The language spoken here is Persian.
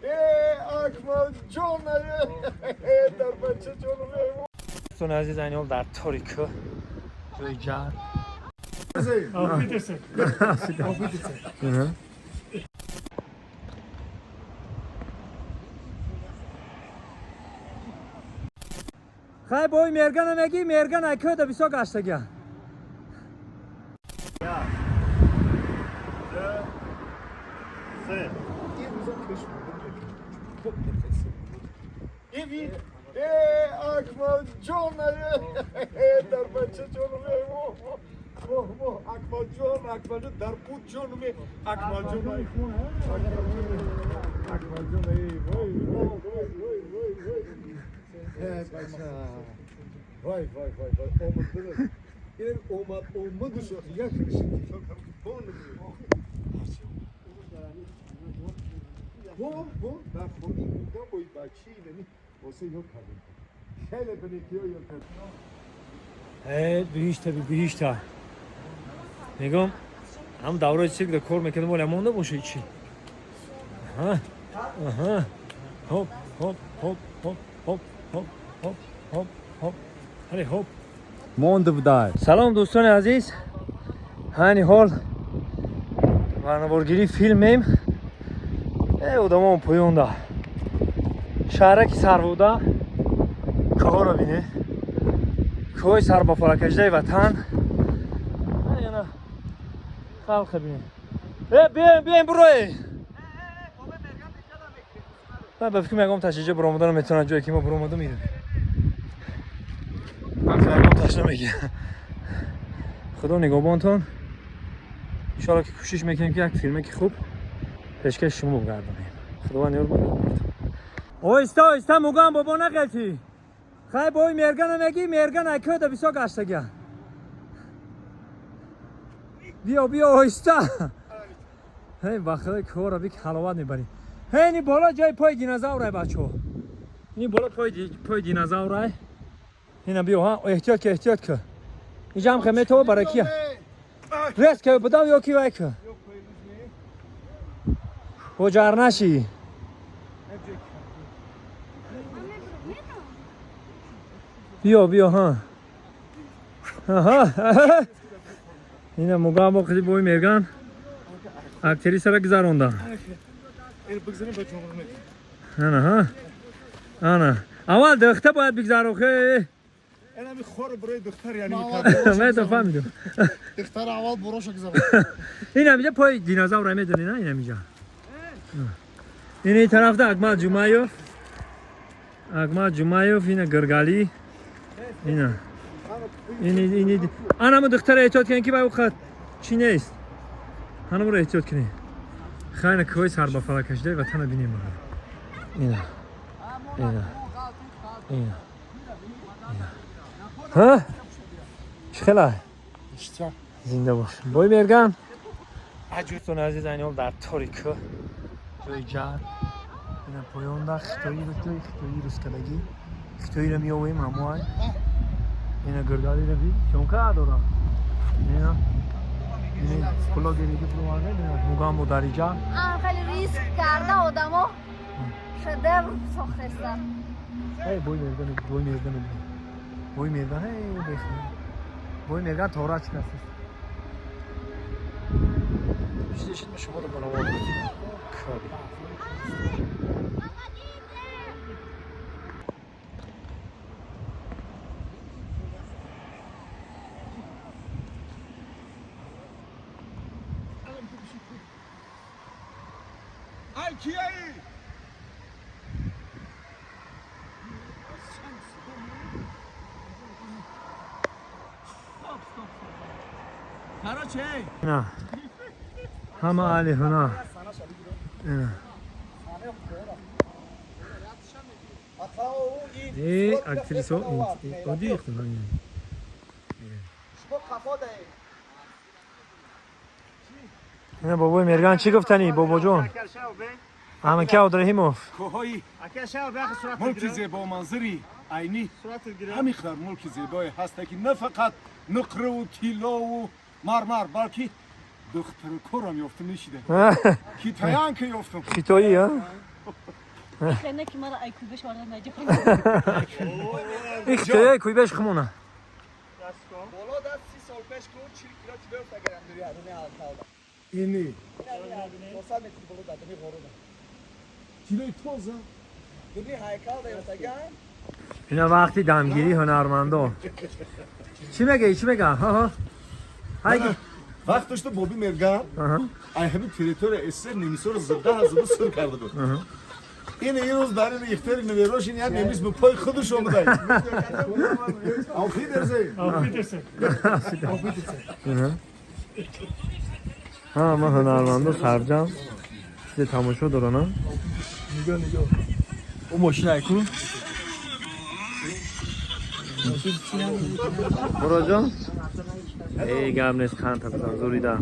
اکمل جان در بچه جانم دوستان عزیز این حال در تاریک جای جر خیلی بای مرگن نگی مرگن اکه دا بیسا گشتگی Evit, Akmal John در بچه جانم اکمل جان در بود جانم اکمل جان اکمل جان وای اومد شد یک بو در خودی بودم بای بچی یعنی واسه یاد کردم خیلی بنیتیو یاد کردم بیشتر میگم هم دوره چیک در کار میکنم ولی مونده باشه چی هوپ هلی هوپ مونده بودای سلام دوستان عزیز هنی حال برنامه‌گیری فیلمیم odamon poyonda shaharaki sarvoda ko'ho رو بینه کوه سر با فلکجده وطن yana خلق بینه بیاین بروی من به فکر میگم تشجیع برآمدن میتونن جایی که ما برآمده میره من فرمان تشنه میگه خدا نگهبانتون ان شاء الله که کوشش میکنیم که یک فیلمی که خوب پیشکش شما بگردونیم خداوند یار بگردونید اویستا موگم بابا نقلتی خیلی بای مرگن نگی مرگن اکه دا بیسا گشتگی بیا اویستا هی بخیر کار رو بیک حلاوت میبری اینی بالا جای پای دینازور بچه ها اینی بالا پای دینازور اینا بیا ها احتیاط که اینجا هم خیمه تو برای کیه رست که بدم یا کی وای که بجار نشی بیا ها اینا موگام با خیلی بای مرگن اکتری سر گذاروندن انا اول دخته باید بگذارو خیلی اینا میخوره برای دختر یعنی من تو فهمیدم دختر اول بروشو گذارو اینا میگه پای دینازور میدونی نه اینا میگه این طرفda اکمل جمایوف اینا گرگالی اینا این انا دختر احتیاط کن که باید خط چی نیست هنوز احتیاط کنی خیلی کوی سر با فلکجده وطن بینیم اینا ها چه خیلی زنده باش بای مرگن دوستان عزیز این حال در تاریک جای جر اینا پایانده خطایی رسکلگی خطایی رو میاویم هموهای اینا گرگالی رو بی چونکه دارم اینا پلا گریدی پلوانه موگام با دریجا خیلی ریسک کرده آدما شده ساختستن بوی میردن بوی میردن تورا چی کسی بیشترشید به شما رو بنابرد کاری ای کیایی نه همه علی هنا اکتریس ها این اختلاف نه بابای مرگان چی گفتنی بابا جون همه که ادرهیموف کوهایی ملک زیبا منظری عینی همین خبر ملک زیبای هست که نه فقط نقره و طلا و مرمر بلکه دختر کورم یافته نشیده کی تایان که یافتم خیتایی ها خیلی که مرا ایکو بش وارد نجیب. ایک چه کوی بهش خمونه بالا دست 30 سال پیش کو 40 کیلو چیدو فکرم داری ادونه آلتاودا اینی 200 متر بالا دادنی غروبه کیلوی توزه دنی هایکال دیوتگان اینا وقتی دمگیری هنرمندا چی میگه چی میگه ها ها های وقت داشته بابی مرگان ای همین تریتور اسر نمیسور زده هزار سر کرده بود این روز برای اختیار نویروش این یاد نمیس به پای خودش اومده آفید درسه ها ما هنرمندا سرجم چه تماشا دارن نگاه او ماشین ایکو برو جان ای گرم نیست خان تا زوریدا